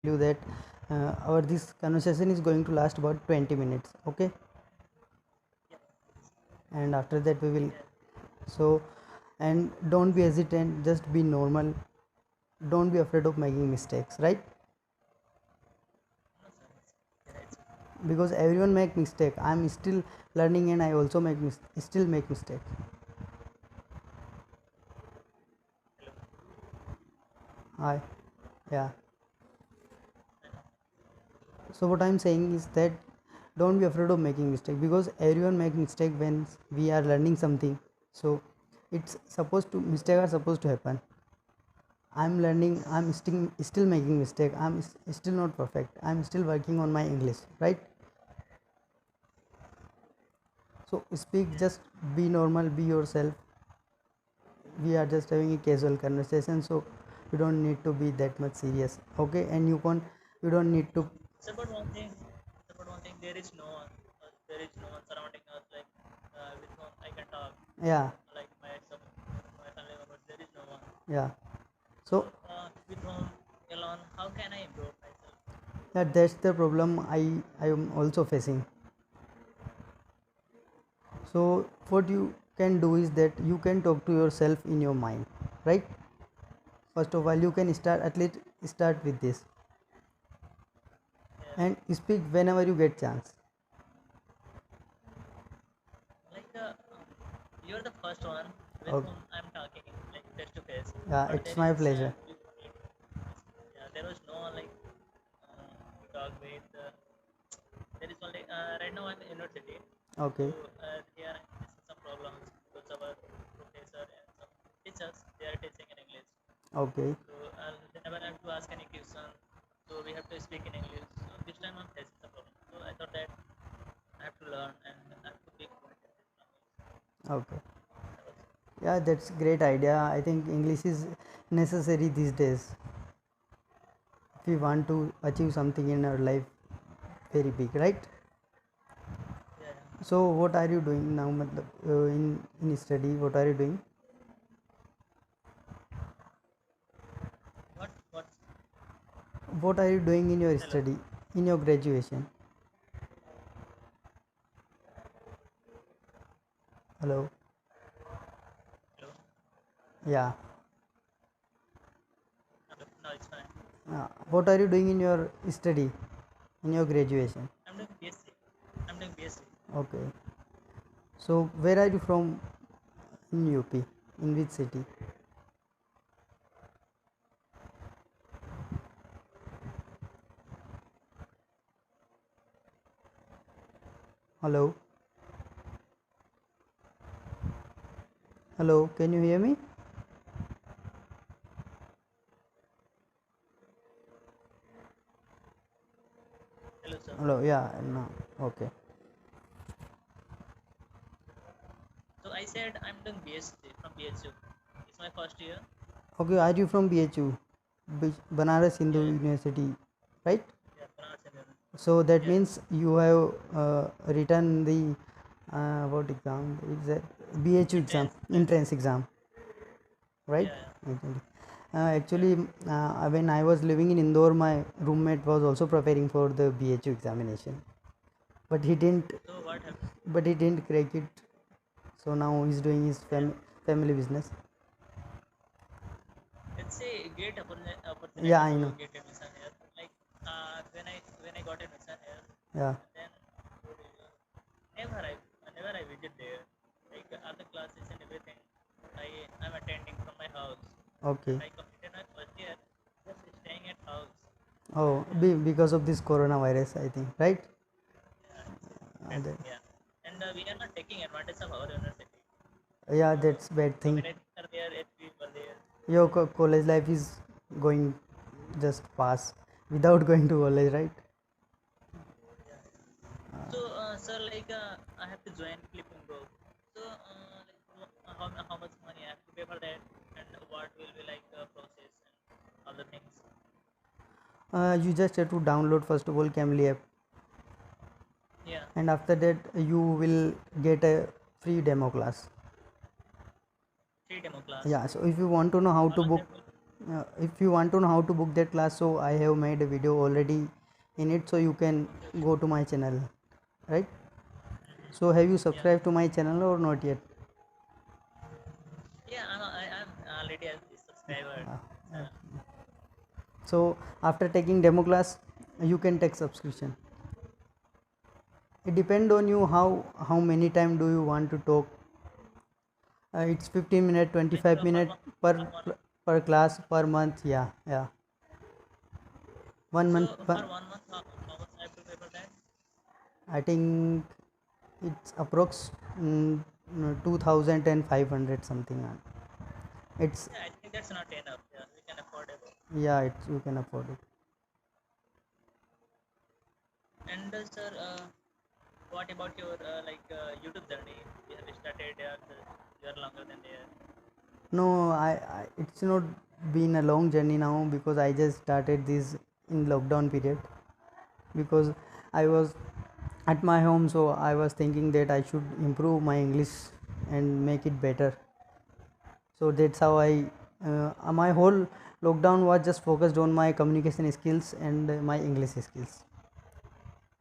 you that our this conversation is going to last about 20 minutes, okay? And after that we will, so, and don't be hesitant, just be normal, don't be afraid of making mistakes, right? Because everyone make mistake. I'm still learning and I also still make mistake. I, yeah. So what I'm saying is that don't be afraid of making mistake, because everyone make mistake when we are learning something. So it's supposed to, mistake are supposed to happen. I'm learning, I'm still making mistake, I'm still not perfect, I'm still working on my English, right? So speak, just be normal, be yourself. We are just having a casual conversation, so you don't need to be that much serious, okay? And you don't need to, It's about one thing. It's about one thing. There is no one. There is no one surrounding us, like with whom I can talk. yeah, Like my family members. There is no one. yeah. So So with whom alone, how can I improve myself? that's the problem I am also facing. So what you can do is that you can talk to yourself in your mind, right? First of all, you can start, at least start with this, Yes. and speak whenever you get chance. Like you're the first one with Okay. whom I'm talking, like face to face. Yeah, But it's there my is pleasure. yeah, there was no one like to talk with. There is only right now I'm in university. So Okay. here I'm facing some problems because our professor and some teachers they are teaching in English. Okay. So they never have to ask any question. So we have to speak in English. So this time I'm facing some problem. So I thought that I have to learn and I have to be fluent in this language. Okay. That was Yeah, that's great idea. I think English is necessary these days if we want to achieve something in our life very big, right? yeah. So what are you doing now, in study? What are you doing? What What are you doing in your hello study, in your graduation? Hello. hello. Yeah. No, it's fine. What are you doing in your study, in your graduation? I'm doing BSc. I'm doing BSc. Okay. So where are you from in UP? In which city? Hello. Hello. Can you hear me? Hello sir. Hello. Yeah. No. Okay. So I said I'm doing BSc from BHU. It's my first year. Okay. Are you from BHU, Banaras Hindu Yeah, University, right? yeah, Banaras Indian. So that Yeah, means you have written the what exam? Is that BHU exam, entrance. entrance exam, right? Yeah, yeah. Actually, Yeah. when I was living in Indore, my roommate was also preparing for the BHU examination, but he didn't, So what happened? crack it. So now he's doing his Yeah. family business. It's a great Yeah, opportunity I to know. get admission here. Like when I got admission here, Yeah. then never I visit there. Like other classes and everything, I'm attending from my house. And Okay. I completed my first year just staying at house. Oh, Yeah, because of this coronavirus, I think, right? yeah, That, yeah. And we are not taking advantage of our university. yeah, that's bad thing. Dominators are there, HPs were there. Your college life is going just pass without going to college, right? Yeah. So, sir, like I have to join Clipping Group. So, like, how much money I have to pay for that, and what will be like the process and other things. You just have to download first of all Camly app, Yeah, and after that you will get a free demo class. free demo class. Yeah, so if you want to know how How to long book, that will? if you want to know how to book that class, so I have made a video already in it, so you can go to my channel, right? So have you Yeah. subscribed to my channel or not yet? Yeah, I'm already a subscriber. So, So after taking demo class, you can take subscription. It depend on you how many time do you want to talk. It's 15 minute, like 25 minute per per month. per class per month. Yeah, yeah. 1 month. So for 1 month, how much I have to pay for that? I think it's approx 2,500 something. It's Yeah, I think that's not enough. Yeah, we can afford it. yeah, it's you can afford it. And sir, what about your YouTube journey? You have started year longer than there. No, it's not been a long journey now because I just started this in lockdown period because I was at my home, so I was thinking that I should improve my English and make it better. So that's how I my whole lockdown was just focused on my communication skills and my English skills.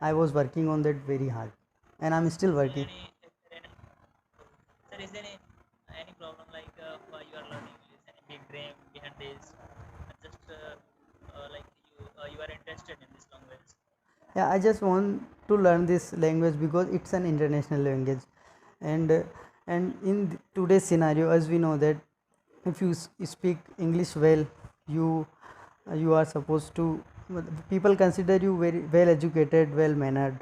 I was working on that very hard, and I'm still So working. is there any, sir, is there any problem why you are learning English? Any big dream behind this? Just you are interested in this language. Yeah, I just want to learn this language because it's an international language, and in today's scenario, as we know that if you speak English well, you you are supposed to, people consider you very well educated, well mannered,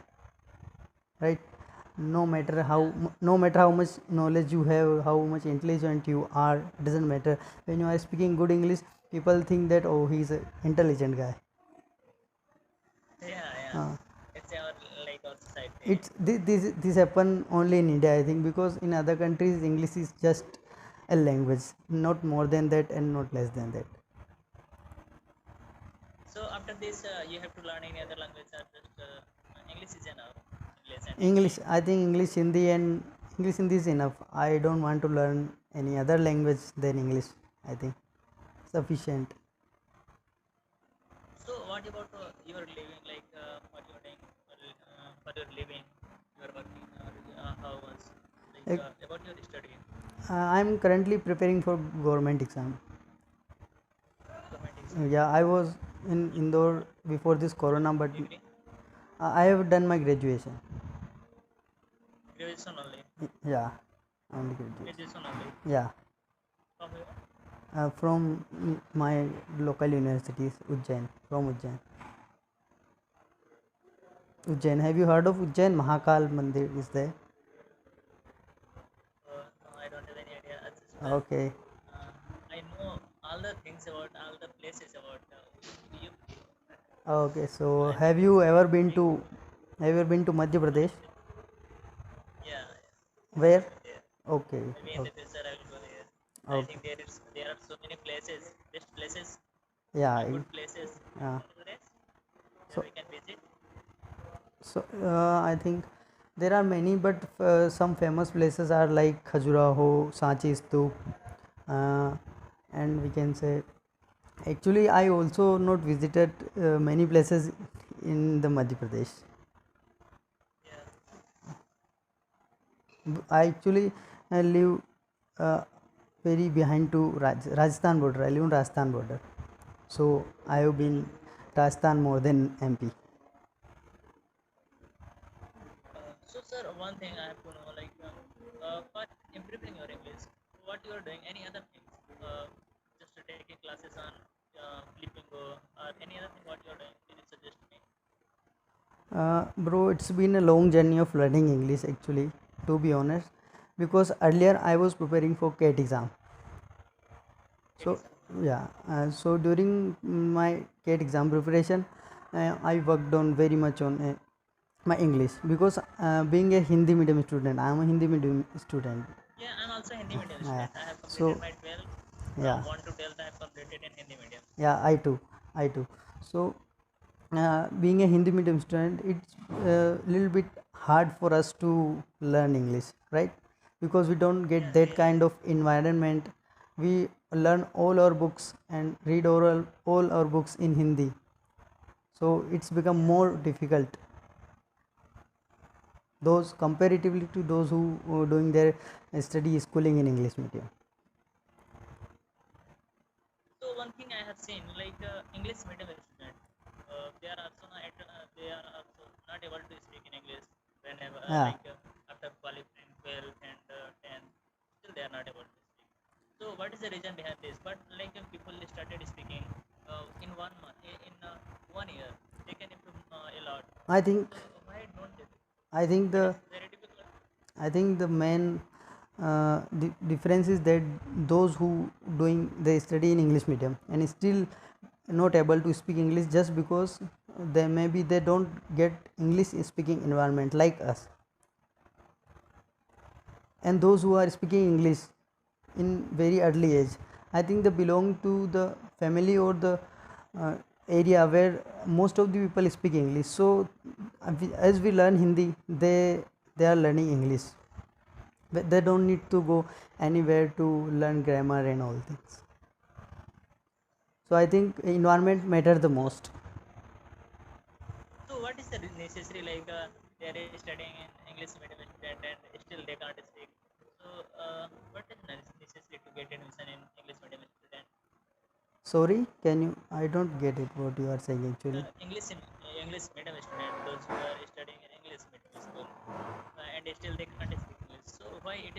right? Yeah, No matter how much knowledge you have, how much intelligent you are, it doesn't matter. When you are speaking good English, people think that, oh, he's an intelligent guy. yeah. uh, It's our our society. it's this happen only in India, I think, because in other countries English is just a language, not more than that and not less than that. So after this, you have to learn any other language or just English is enough. English and Hindi. English, I think English, Hindi, and English, Hindi is enough. I don't want to learn any other language than English. I think sufficient. So what about your living? What you're doing for your living? You are working or how was Like, about your study? I'm currently preparing for government exam. Government exam. Yeah, I was in Indore before this corona, but Degree? I have done my graduation. Graduation only. Yeah, only graduation. Graduation only. Yeah, From you? from my local universities, Ujjain, from Ujjain. Ujjain. Have you heard of Ujjain? Mahakal Mandir is there. No, I don't have any idea. I just Okay. I know all the things about all the places about you. Okay. So I think big, have you ever been to Madhya Pradesh? yeah. I Where? have been there. Okay. Maybe in the Okay. future I will go there. I Okay. think there are so many places, best places, Yeah. good places Yeah. in the rest that So we can visit. I think there are many, but some famous places are like Khajuraho, Sanchi Stup, uh, and we can say, actually I also not visited many places in the Madhya Pradesh. Yeah. I actually live uh, very behind to Rajasthan border. I live on Rajasthan border, so I have been Rajasthan more than MP. So, sir, one thing I have to know, for improving your English, what you are doing, any other things, just taking classes on Flippingo or any other thing, what you are doing, can you suggest me? Bro, it's been a long journey of learning English actually, to be honest, because earlier I was preparing for CAT exam. Get So exam. yeah, so during my CAT exam preparation, I worked on very much on my English because being a Hindi medium student, I am a Hindi medium student. Yeah, I'm also Hindi medium Yeah, student. I have completed so my 12th yeah, from 1 to 12th. I have completed in Hindi medium. yeah, I too. So being a Hindi medium student, it's a little bit hard for us to learn English, right? Because we don't get Yeah, that same. kind of environment. we learn all our books and read all our books in Hindi, so it's become more difficult those comparatively to those who are doing their study schooling in English medium. So one thing I have seen, like English medium student, they are also not able to speak in English whenever Yeah, after qualifying 12th and 10th, still they are not able to speak. So what is the reason behind this? But people started speaking in 1 month, in 1 year, they can improve a lot. I think So why don't they do? I think It the is very difficult. I think the main difference is that those who doing they study in English medium and is still not able to speak English just because they maybe they don't get English speaking environment like us, and those who are speaking English in very early age, I think they belong to the family or the uh, area where most of the people speak English. So as we learn Hindi, they are learning English. They don't need to go anywhere to learn grammar and all things. So I think environment matter the most. So what is the necessary, they are studying in English medium student and still they can't speak. So what is necessary to get admission in English medium student? Sorry, can you, I don't get it what you are saying actually. English medium student, those who are studying in English medium school, and still they can't speak English. So why it